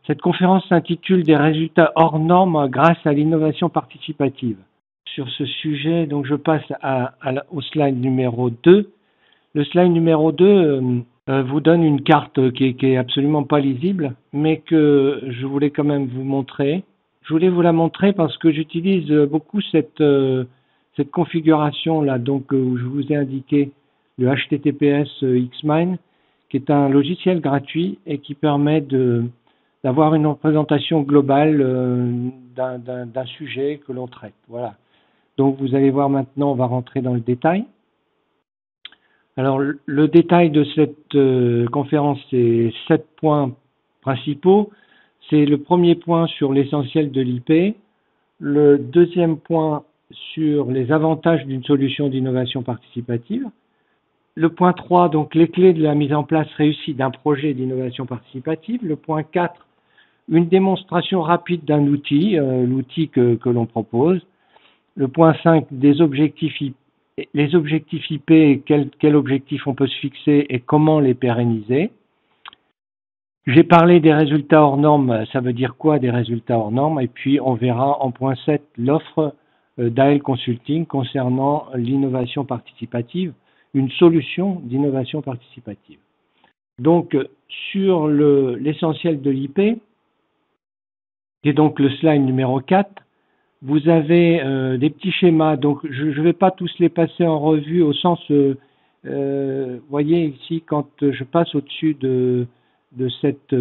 Cette conférence s'intitule « Des résultats hors normes grâce à l'innovation participative ». Sur ce sujet, donc je passe au slide numéro 2. Le slide numéro 2 vous donne une carte qui est absolument pas lisible, mais que je voulais quand même vous montrer. Je voulais vous la montrer parce que j'utilise beaucoup cette configuration là, donc où je vous ai indiqué le HTTPS Xmine, qui est un logiciel gratuit et qui permet d'avoir une représentation globale d'un sujet que l'on traite. Voilà. Donc vous allez voir maintenant, on va rentrer dans le détail. Alors le détail de cette conférence, c'est 7 points principaux. C'est le premier point sur l'essentiel de l'IP, le deuxième point sur les avantages d'une solution d'innovation participative, le point 3, donc les clés de la mise en place réussie d'un projet d'innovation participative, le point 4, une démonstration rapide d'un outil, l'outil que l'on propose, le point 5, les objectifs IP, quel objectif on peut se fixer et comment les pérenniser. J'ai parlé des résultats hors normes, ça veut dire quoi des résultats hors normes? Et puis on verra en point 7 l'offre d'AL Consulting concernant l'innovation participative, une solution d'innovation participative. Donc sur l'essentiel de l'IP, qui est donc le slide numéro 4, vous avez des petits schémas, donc je ne vais pas tous les passer en revue au sens, voyez ici quand je passe au-dessus de cette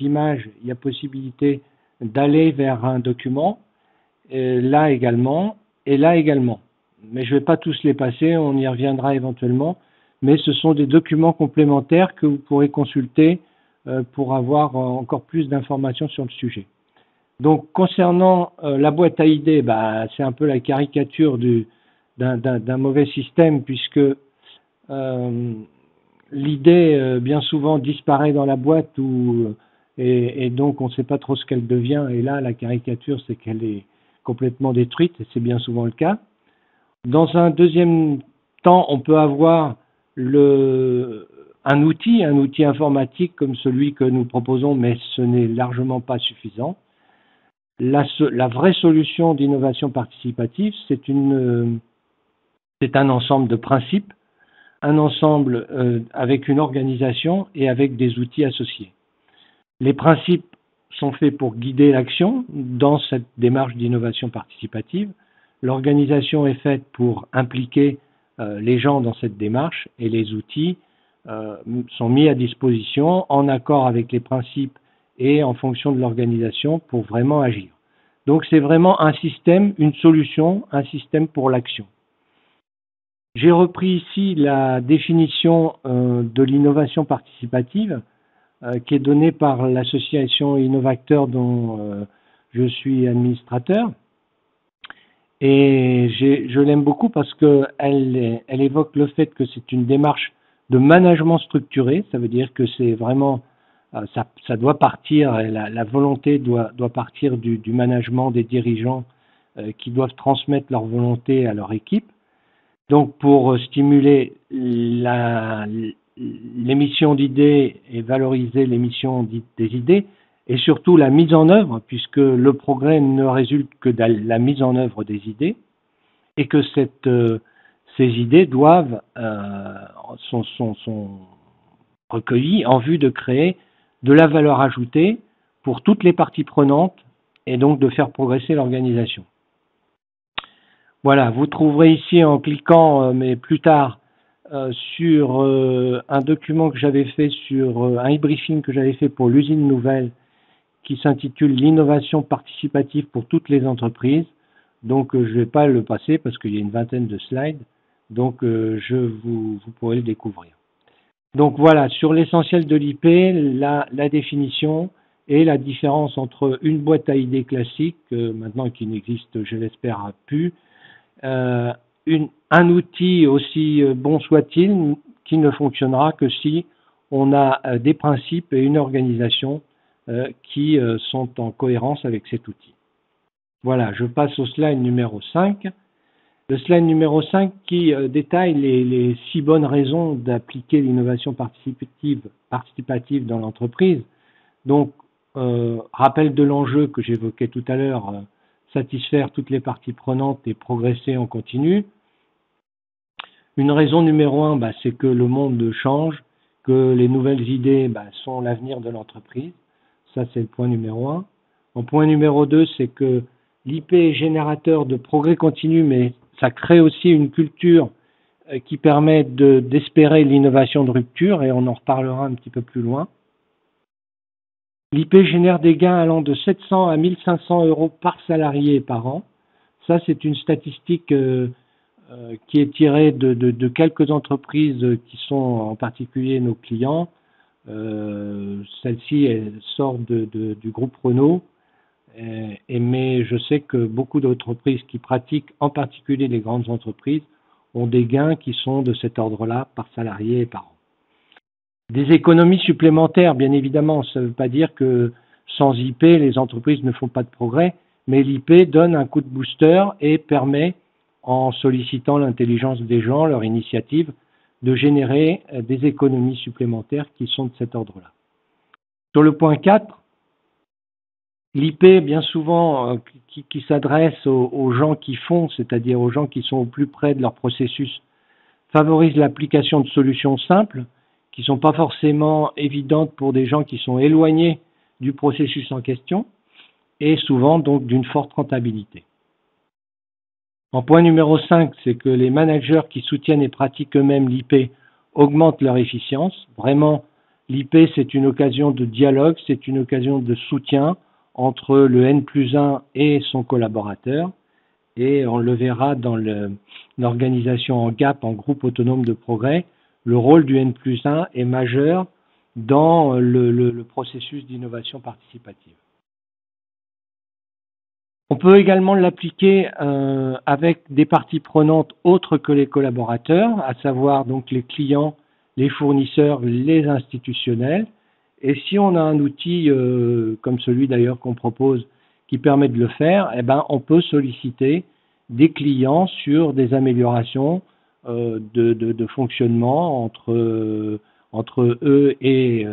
image, il y a possibilité d'aller vers un document, là également, et là également. Mais je ne vais pas tous les passer, on y reviendra éventuellement, mais ce sont des documents complémentaires que vous pourrez consulter pour avoir encore plus d'informations sur le sujet. Donc concernant la boîte à idées, c'est un peu la caricature d'un mauvais système puisque l'idée bien souvent disparaît dans la boîte et donc on ne sait pas trop ce qu'elle devient, et là la caricature c'est qu'elle est complètement détruite, et c'est bien souvent le cas. Dans un deuxième temps, on peut avoir un outil informatique comme celui que nous proposons, mais ce n'est largement pas suffisant. La vraie solution d'innovation participative, c'est un ensemble de principes, un ensemble avec une organisation et avec des outils associés. Les principes sont faits pour guider l'action dans cette démarche d'innovation participative. L'organisation est faite pour impliquer les gens dans cette démarche, et les outils sont mis à disposition en accord avec les principes et en fonction de l'organisation pour vraiment agir. Donc c'est vraiment un système, une solution, un système pour l'action. J'ai repris ici la définition de l'innovation participative qui est donnée par l'association Innovacteur dont je suis administrateur. Et je l'aime beaucoup parce qu'elle évoque le fait que c'est une démarche de management structuré. Ça veut dire que c'est vraiment, ça doit partir, la volonté doit partir du management des dirigeants qui doivent transmettre leur volonté à leur équipe. Donc pour stimuler l'émission d'idées et valoriser l'émission des idées, et surtout la mise en œuvre, puisque le progrès ne résulte que de la mise en œuvre des idées, et que ces idées sont recueillies en vue de créer de la valeur ajoutée pour toutes les parties prenantes, et donc de faire progresser l'organisation. Voilà, vous trouverez ici en cliquant, mais plus tard, sur un document que j'avais fait sur un e-briefing que j'avais fait pour l'usine nouvelle, qui s'intitule « L'innovation participative pour toutes les entreprises ». Donc, je ne vais pas le passer parce qu'il y a une vingtaine de slides. Donc, vous pourrez le découvrir. Donc, voilà, sur l'essentiel de l'IP, la définition et la différence entre une boîte à idées classique, maintenant qui n'existe, je l'espère, plus, un outil aussi bon soit-il, qui ne fonctionnera que si on a des principes et une organisation qui sont en cohérence avec cet outil. Voilà, je passe au slide numéro 5. Le slide numéro 5 qui détaille les 6 bonnes raisons d'appliquer l'innovation participative dans l'entreprise. Donc, rappel de l'enjeu que j'évoquais tout à l'heure, satisfaire toutes les parties prenantes et progresser en continu. Une raison numéro 1, c'est que le monde change, que les nouvelles idées sont l'avenir de l'entreprise. Ça, c'est le point numéro 1. En point numéro 2, c'est que l'IP est générateur de progrès continu, mais ça crée aussi une culture qui permet d'espérer l'innovation de rupture, et on en reparlera un petit peu plus loin. L'IP génère des gains allant de 700 à 1500 euros par salarié et par an. Ça, c'est une statistique qui est tirée de quelques entreprises qui sont en particulier nos clients. Celle-ci sort du groupe Renault, mais je sais que beaucoup d'entreprises qui pratiquent, en particulier les grandes entreprises, ont des gains qui sont de cet ordre-là par salarié et par an. Des économies supplémentaires, bien évidemment, ça ne veut pas dire que sans IP, les entreprises ne font pas de progrès, mais l'IP donne un coup de booster et permet, en sollicitant l'intelligence des gens, leur initiative, de générer des économies supplémentaires qui sont de cet ordre-là. Sur le point 4, l'IP, bien souvent, qui s'adresse aux gens qui font, c'est-à-dire aux gens qui sont au plus près de leur processus, favorise l'application de solutions simples, qui ne sont pas forcément évidentes pour des gens qui sont éloignés du processus en question, et souvent donc d'une forte rentabilité. En point numéro 5, c'est que les managers qui soutiennent et pratiquent eux-mêmes l'IP augmentent leur efficience. Vraiment, l'IP, c'est une occasion de dialogue, c'est une occasion de soutien entre le N+1 et son collaborateur, et on le verra dans l'organisation en GAP, en groupe autonome de progrès. Le rôle du N+1 est majeur dans le processus d'innovation participative. On peut également l'appliquer avec des parties prenantes autres que les collaborateurs, à savoir donc les clients, les fournisseurs, les institutionnels. Et si on a un outil comme celui d'ailleurs qu'on propose qui permet de le faire, on peut solliciter des clients sur des améliorations de fonctionnement entre eux et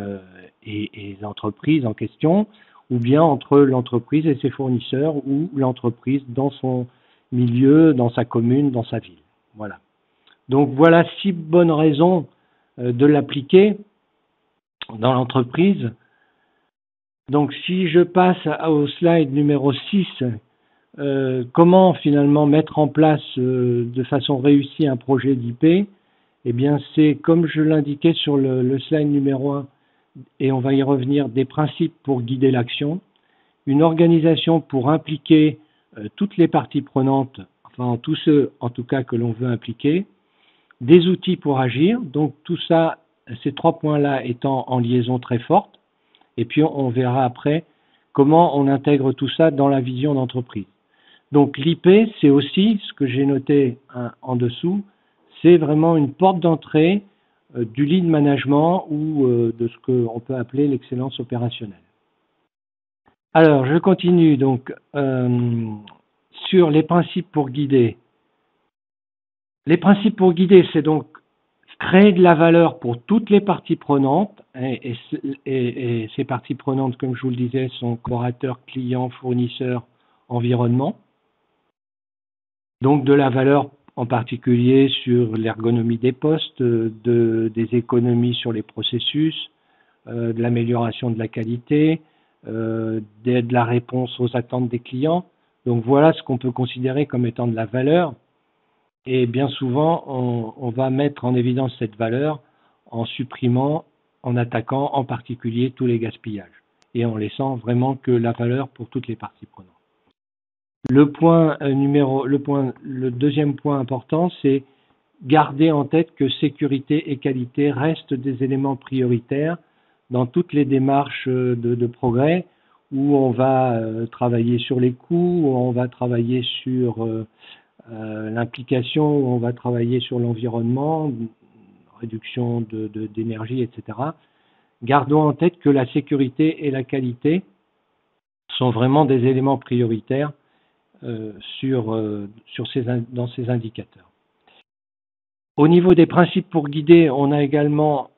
les entreprises en question, ou bien entre l'entreprise et ses fournisseurs, ou l'entreprise dans son milieu, dans sa commune, dans sa ville. Voilà. Donc voilà 6 bonnes raisons de l'appliquer dans l'entreprise. Donc si je passe au slide numéro 6, comment finalement mettre en place de façon réussie un projet d'IP? Eh bien, c'est comme je l'indiquais sur le slide numéro 1, et on va y revenir, des principes pour guider l'action, une organisation pour impliquer toutes les parties prenantes, enfin tous ceux en tout cas que l'on veut impliquer, des outils pour agir, donc tout ça, ces 3 points-là étant en liaison très forte, et puis on verra après comment on intègre tout ça dans la vision d'entreprise. Donc l'IP, c'est aussi, ce que j'ai noté en dessous, c'est vraiment une porte d'entrée du lean management ou de ce qu'on peut appeler l'excellence opérationnelle. Alors, je continue donc sur les principes pour guider. Les principes pour guider, c'est donc créer de la valeur pour toutes les parties prenantes, et ces parties prenantes, comme je vous le disais, sont collaborateurs, clients, fournisseurs, environnement. Donc de la valeur en particulier sur l'ergonomie des postes, des économies sur les processus, de l'amélioration de la qualité, de la réponse aux attentes des clients. Donc voilà ce qu'on peut considérer comme étant de la valeur. Et bien souvent, on va mettre en évidence cette valeur en supprimant, en attaquant en particulier tous les gaspillages et en laissant vraiment que la valeur pour toutes les parties prenantes. Le deuxième point important, c'est garder en tête que sécurité et qualité restent des éléments prioritaires dans toutes les démarches de progrès, où on va travailler sur les coûts, où on va travailler sur l'implication, où on va travailler sur l'environnement, réduction d'énergie, etc. Gardons en tête que la sécurité et la qualité sont vraiment des éléments prioritaires dans ces indicateurs. Au niveau des principes pour guider, on a également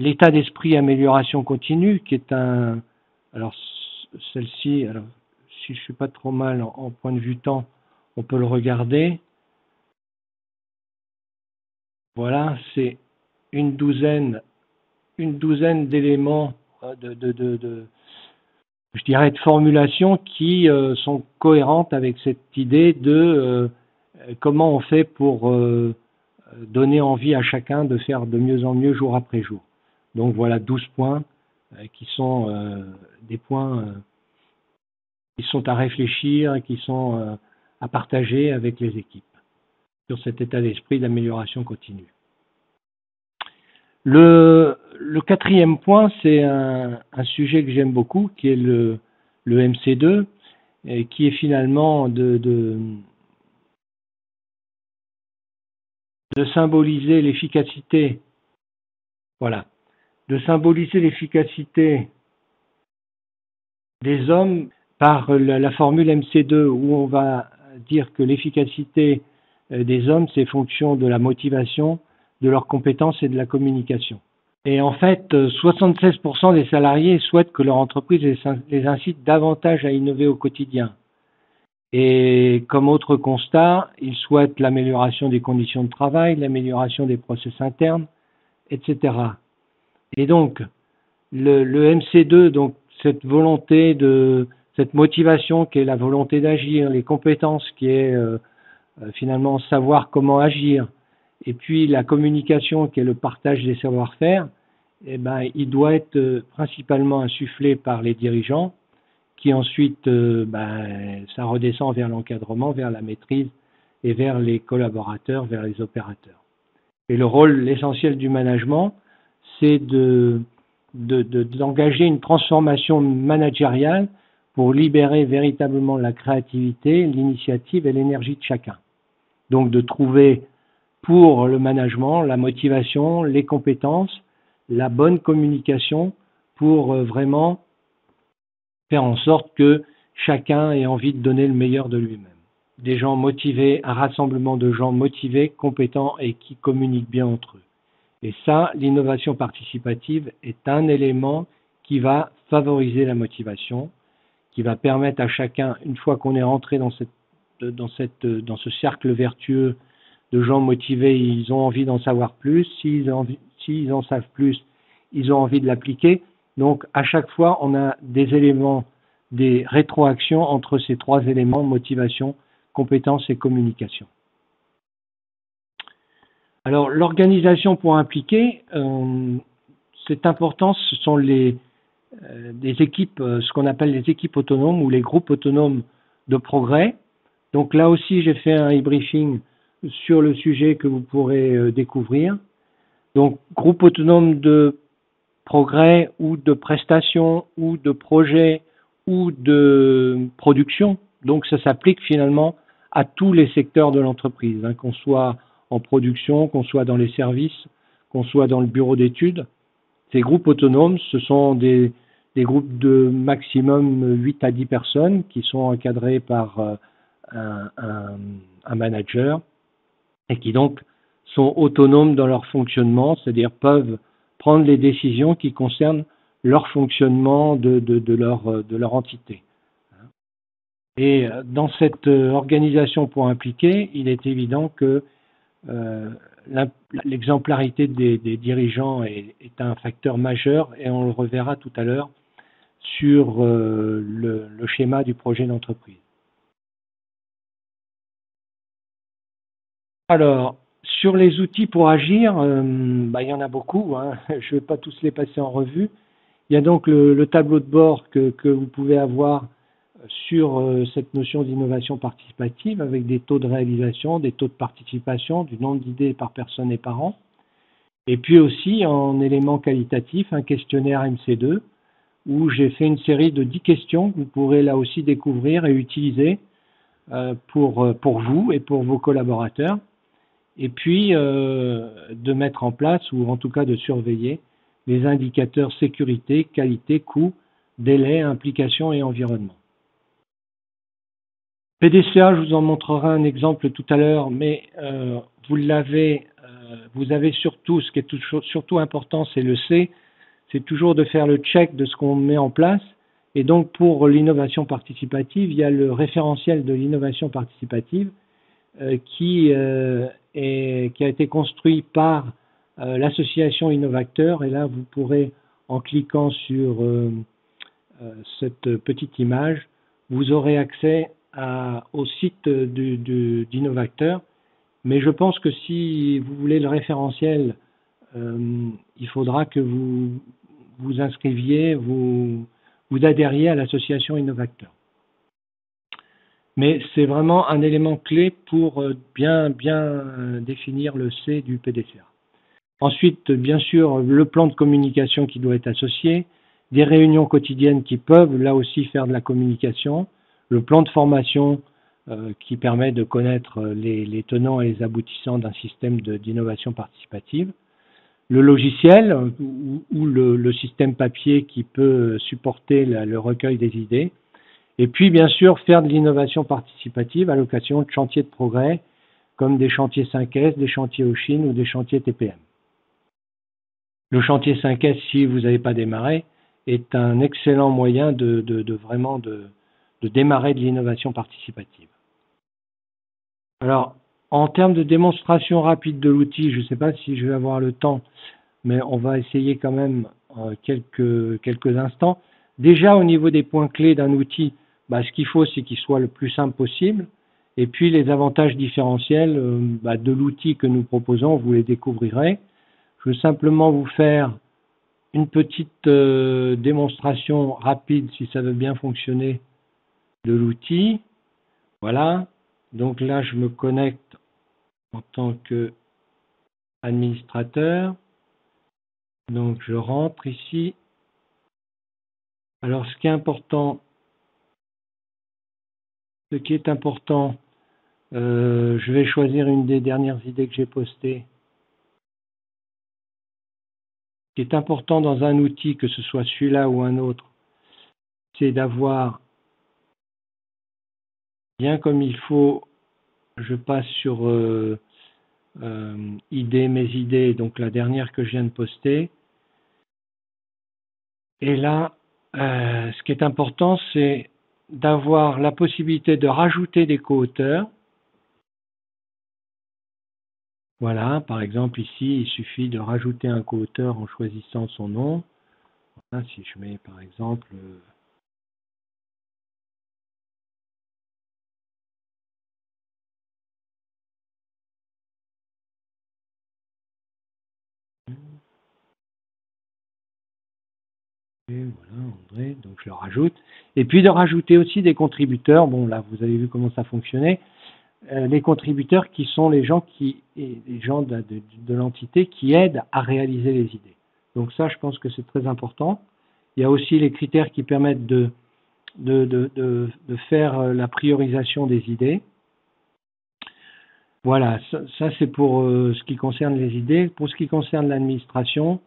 l'état d'esprit amélioration continue, qui est un... Alors, celle-ci, alors, si je suis pas trop mal en point de vue temps, on peut le regarder. Voilà, c'est une douzaine d'éléments je dirais, de formulations qui sont cohérentes avec cette idée de comment on fait pour donner envie à chacun de faire de mieux en mieux jour après jour. Donc voilà 12 points qui sont des points qui sont à réfléchir et qui sont à partager avec les équipes sur cet état d'esprit d'amélioration continue. Le quatrième point, c'est un sujet que j'aime beaucoup, qui est le MC2, et qui est finalement de symboliser l'efficacité, voilà, de symboliser l'efficacité des hommes par la formule MC2, où on va dire que l'efficacité des hommes, c'est fonction de la motivation, de leurs compétences et de la communication. Et en fait, 76% des salariés souhaitent que leur entreprise les incite davantage à innover au quotidien. Et comme autre constat, ils souhaitent l'amélioration des conditions de travail, l'amélioration des process internes, etc. Et donc, le MC2, donc cette volonté cette motivation qui est la volonté d'agir, les compétences qui est finalement savoir comment agir, et puis la communication qui est le partage des savoir-faire, eh ben, il doit être principalement insufflé par les dirigeants, qui ensuite, ça redescend vers l'encadrement, vers la maîtrise et vers les collaborateurs, vers les opérateurs. Et le rôle, l'essentiel du management, c'est d'engager une transformation managériale pour libérer véritablement la créativité, l'initiative et l'énergie de chacun. Donc de trouver pour le management la motivation, les compétences, la bonne communication pour vraiment faire en sorte que chacun ait envie de donner le meilleur de lui-même. Des gens motivés, un rassemblement de gens motivés, compétents et qui communiquent bien entre eux. Et ça, l'innovation participative est un élément qui va favoriser la motivation, qui va permettre à chacun, une fois qu'on est rentré dans ce cercle vertueux de gens motivés, ils ont envie d'en savoir plus. S'ils en savent plus, ils ont envie de l'appliquer. Donc, à chaque fois, on a des éléments, des rétroactions entre ces trois éléments, motivation, compétence et communication. Alors, l'organisation pour impliquer, c'est important, ce sont des équipes, ce qu'on appelle les équipes autonomes ou les groupes autonomes de progrès. Donc là aussi, j'ai fait un e-briefing sur le sujet que vous pourrez découvrir. Donc, groupe autonome de progrès ou de prestations ou de projets ou de production. Donc, ça s'applique finalement à tous les secteurs de l'entreprise, hein, qu'on soit en production, qu'on soit dans les services, qu'on soit dans le bureau d'études. Ces groupes autonomes, ce sont des groupes de maximum 8 à 10 personnes qui sont encadrés par un manager et qui donc sont autonomes dans leur fonctionnement, c'est-à-dire peuvent prendre les décisions qui concernent leur fonctionnement de leur entité. Et dans cette organisation pour impliquer, il est évident que l'exemplarité des dirigeants est un facteur majeur et on le reverra tout à l'heure sur le schéma du projet d'entreprise. Alors, sur les outils pour agir, il y en a beaucoup, hein. Je ne vais pas tous les passer en revue. Il y a donc le tableau de bord que vous pouvez avoir sur cette notion d'innovation participative avec des taux de réalisation, des taux de participation, du nombre d'idées par personne et par an. Et puis aussi en élément qualitatif, un questionnaire MC2 où j'ai fait une série de 10 questions que vous pourrez là aussi découvrir et utiliser pour vous et pour vos collaborateurs. Et puis de mettre en place ou en tout cas de surveiller les indicateurs sécurité, qualité, coût, délai, implication et environnement. PDCA, je vous en montrerai un exemple tout à l'heure, mais vous l'avez vous avez surtout, ce qui est surtout important, c'est le C, c'est toujours de faire le check de ce qu'on met en place. Et donc, pour l'innovation participative, il y a le référentiel de l'innovation participative qui a été construit par l'association Innovacteur. Et là, vous pourrez, en cliquant sur cette petite image, vous aurez accès au site d'Innovacteur. Mais je pense que si vous voulez le référentiel, il faudra que vous vous inscriviez, vous adhériez à l'association Innovacteur. Mais c'est vraiment un élément clé pour bien définir le C du PDCA. Ensuite, bien sûr, le plan de communication qui doit être associé, des réunions quotidiennes qui peuvent là aussi faire de la communication, le plan de formation qui permet de connaître les tenants et les aboutissants d'un système d'innovation participative, le logiciel ou le système papier qui peut supporter le recueil des idées, et puis bien sûr faire de l'innovation participative à l'occasion de chantiers de progrès comme des chantiers 5S, des chantiers Oshin ou des chantiers TPM. Le chantier 5S, si vous n'avez pas démarré, est un excellent moyen de démarrer de l'innovation participative. Alors, en termes de démonstration rapide de l'outil, je ne sais pas si je vais avoir le temps, mais on va essayer quand même quelques instants. Déjà, au niveau des points clés d'un outil, ce qu'il faut, c'est qu'il soit le plus simple possible. Et puis, les avantages différentiels de l'outil que nous proposons, vous les découvrirez. Je veux simplement vous faire une petite démonstration rapide, si ça veut bien fonctionner, de l'outil. Voilà. Donc là, je me connecte en tant qu'administrateur. Donc, je rentre ici. Alors, ce qui est important, je vais choisir une des dernières idées que j'ai postées. Ce qui est important dans un outil, que ce soit celui-là ou un autre, c'est d'avoir bien comme il faut. Je passe sur idées, mes idées, donc la dernière que je viens de poster. Et là, ce qui est important, c'est d'avoir la possibilité de rajouter des co-auteurs. Voilà, par exemple ici, il suffit de rajouter un co-auteur en choisissant son nom. Voilà, si je mets par exemple voilà, André, donc je le rajoute. Et puis de rajouter aussi des contributeurs. Bon, là, vous avez vu comment ça fonctionnait. Les contributeurs qui sont les gens de l'entité qui aident à réaliser les idées. Donc ça, je pense que c'est très important. Il y a aussi les critères qui permettent de faire la priorisation des idées. Voilà, ça c'est pour ce qui concerne les idées. Pour ce qui concerne l'administration,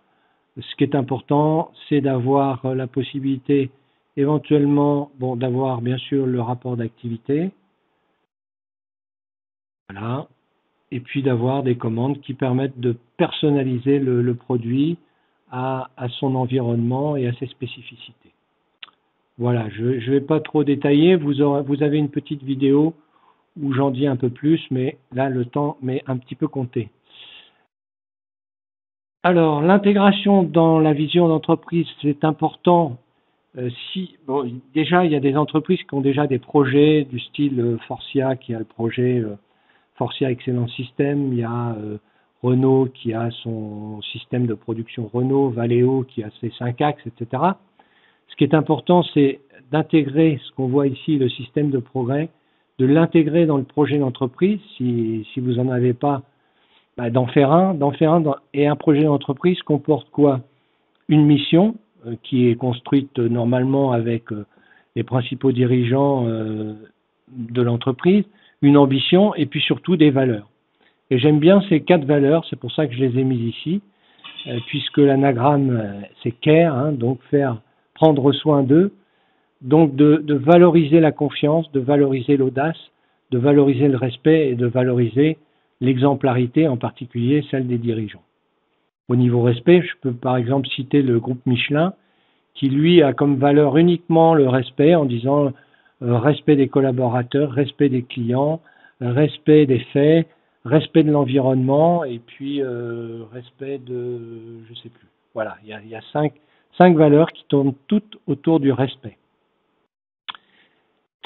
ce qui est important, c'est d'avoir la possibilité éventuellement, d'avoir bien sûr le rapport d'activité. Voilà. Et puis d'avoir des commandes qui permettent de personnaliser le produit à son environnement et à ses spécificités. Voilà, je ne vais pas trop détailler, vous avez une petite vidéo où j'en dis un peu plus, mais là le temps m'est un petit peu compté. Alors, l'intégration dans la vision d'entreprise, c'est important. Déjà, il y a des entreprises qui ont déjà des projets du style Forcia, qui a le projet Forcia Excellence System, il y a Renault qui a son système de production Renault, Valeo qui a ses 5 axes, etc. Ce qui est important, c'est d'intégrer ce qu'on voit ici, le système de progrès, de l'intégrer dans le projet d'entreprise. Si vous n'en avez pas, d'en faire un. Et un projet d'entreprise comporte quoi? Une mission qui est construite normalement avec les principaux dirigeants de l'entreprise, une ambition et puis surtout des valeurs. Et j'aime bien ces 4 valeurs, c'est pour ça que je les ai mises ici, puisque l'anagramme c'est CARE, donc prendre soin d'eux, donc de valoriser la confiance, de valoriser l'audace, de valoriser le respect et de valoriser l'exemplarité, en particulier celle des dirigeants. Au niveau respect, je peux par exemple citer le groupe Michelin, qui lui a comme valeur uniquement le respect en disant respect des collaborateurs, respect des clients, respect des faits, respect de l'environnement et puis respect de je sais plus. Voilà, il y a cinq valeurs qui tournent toutes autour du respect.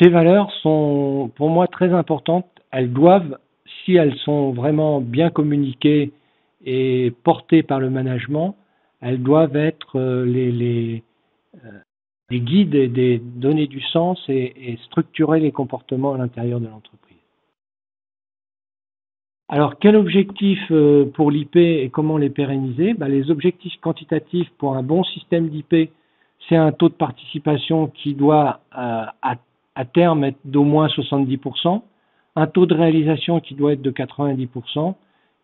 Ces valeurs sont pour moi très importantes. Elles doivent, si elles sont vraiment bien communiquées et portées par le management, elles doivent être les guides et donner du sens et structurer les comportements à l'intérieur de l'entreprise. Alors, quel objectif pour l'IP et comment les pérenniser? Les objectifs quantitatifs pour un bon système d'IP, c'est un taux de participation qui doit à terme être d'au moins 70%, un taux de réalisation qui doit être de 90%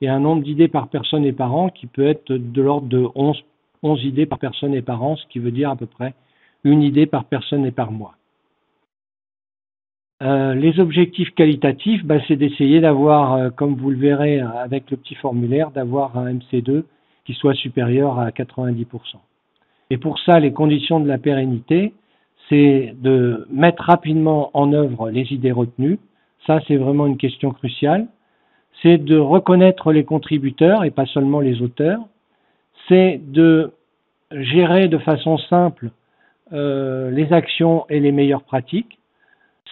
et un nombre d'idées par personne et par an qui peut être de l'ordre de 11 idées par personne et par an, ce qui veut dire à peu près une idée par personne et par mois. Les objectifs qualitatifs, c'est d'essayer d'avoir, comme vous le verrez avec le petit formulaire, d'avoir un MC2 qui soit supérieur à 90%. Et pour ça, les conditions de la pérennité, c'est de mettre rapidement en œuvre les idées retenues. Ça, c'est vraiment une question cruciale. C'est de reconnaître les contributeurs et pas seulement les auteurs. C'est de gérer de façon simple les actions et les meilleures pratiques.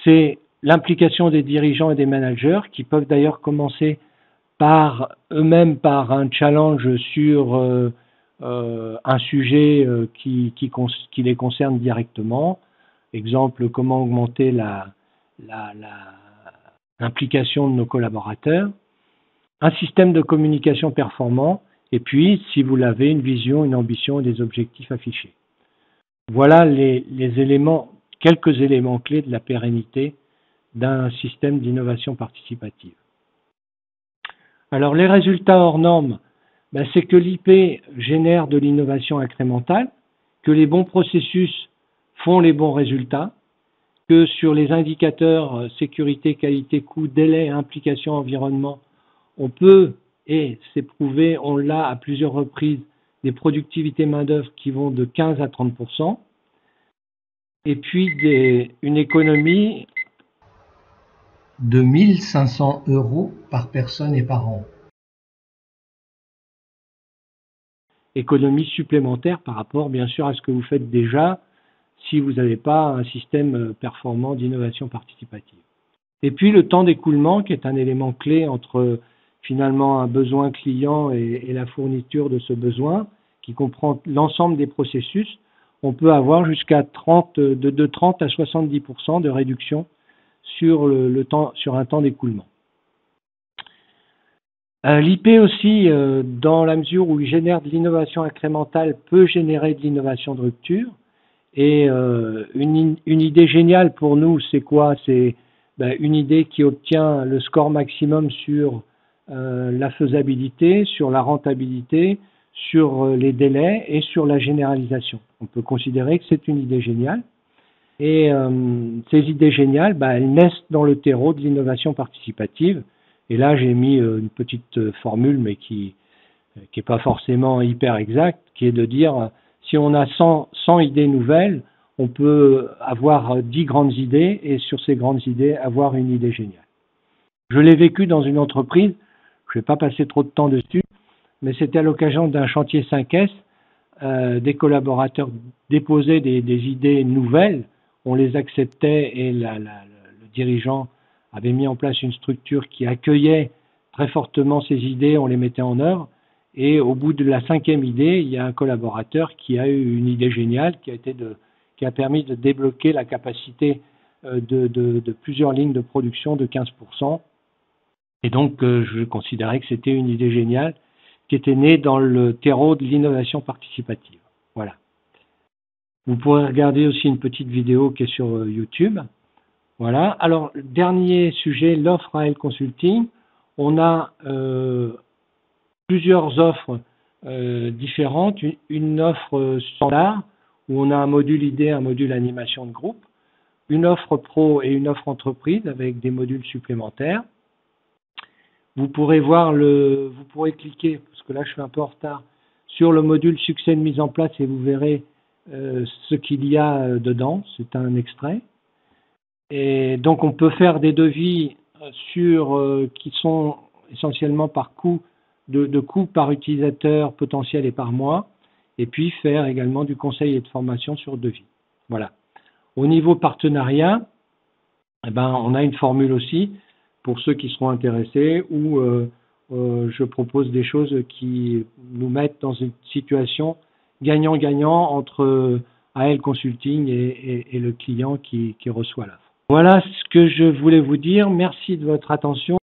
C'est l'implication des dirigeants et des managers qui peuvent d'ailleurs commencer par eux-mêmes par un challenge sur un sujet qui les concerne directement. Exemple, comment augmenter l'implication de nos collaborateurs. Un système de communication performant et puis, si vous l'avez, une vision, une ambition et des objectifs affichés. Voilà les éléments, quelques éléments clés de la pérennité d'un système d'innovation participative. Alors, les résultats hors normes, c'est que l'IP génère de l'innovation incrémentale, que les bons processus font les bons résultats, que sur les indicateurs sécurité, qualité, coût, délai, implication, environnement, on peut, et c'est prouvé, on l'a à plusieurs reprises, des productivités main-d'œuvre qui vont de 15 à 30%, et puis une économie de 1 500 € par personne et par an. Économie supplémentaire par rapport, bien sûr, à ce que vous faites déjà si vous n'avez pas un système performant d'innovation participative. Et puis le temps d'écoulement, qui est un élément clé entre finalement un besoin client et la fourniture de ce besoin, qui comprend l'ensemble des processus, on peut avoir jusqu'à 30 à 70% de réduction sur un temps d'écoulement. L'IP aussi, dans la mesure où il génère de l'innovation incrémentale, peut générer de l'innovation de rupture. Et une idée géniale pour nous, c'est quoi? C'est une idée qui obtient le score maximum sur la faisabilité, sur la rentabilité, sur les délais et sur la généralisation. On peut considérer que c'est une idée géniale. Et ces idées géniales, elles naissent dans le terreau de l'innovation participative. Et là, j'ai mis une petite formule, mais qui n'est pas forcément hyper exacte, qui est de dire, si on a 100 idées nouvelles, on peut avoir 10 grandes idées, et sur ces grandes idées, avoir une idée géniale. Je l'ai vécu dans une entreprise, je ne vais pas passer trop de temps dessus, mais c'était à l'occasion d'un chantier 5S, des collaborateurs déposaient des idées nouvelles, on les acceptait et le dirigeant avait mis en place une structure qui accueillait très fortement ces idées, on les mettait en œuvre. Et au bout de la 5e idée, il y a un collaborateur qui a eu une idée géniale qui a permis de débloquer la capacité de plusieurs lignes de production de 15%. Et donc, je considérais que c'était une idée géniale qui était née dans le terreau de l'innovation participative. Voilà. Vous pourrez regarder aussi une petite vidéo qui est sur YouTube. Voilà. Alors, dernier sujet, l'offre AL Consulting. On a plusieurs offres différentes. Une offre standard, où on a un module idée, un module animation de groupe. Une offre pro et une offre entreprise avec des modules supplémentaires. vous pourrez vous pourrez cliquer, parce que là je suis un peu en retard, sur le module succès de mise en place et vous verrez ce qu'il y a dedans. C'est un extrait. Et donc on peut faire des devis qui sont essentiellement par coût de coûts par utilisateur potentiel et par mois, et puis faire également du conseil et de formation sur devis. Voilà. Au niveau partenariat, eh ben, on a une formule aussi pour ceux qui seront intéressés où je propose des choses qui nous mettent dans une situation gagnant-gagnant entre AL Consulting et le client qui reçoit l'offre. Voilà ce que je voulais vous dire. Merci de votre attention.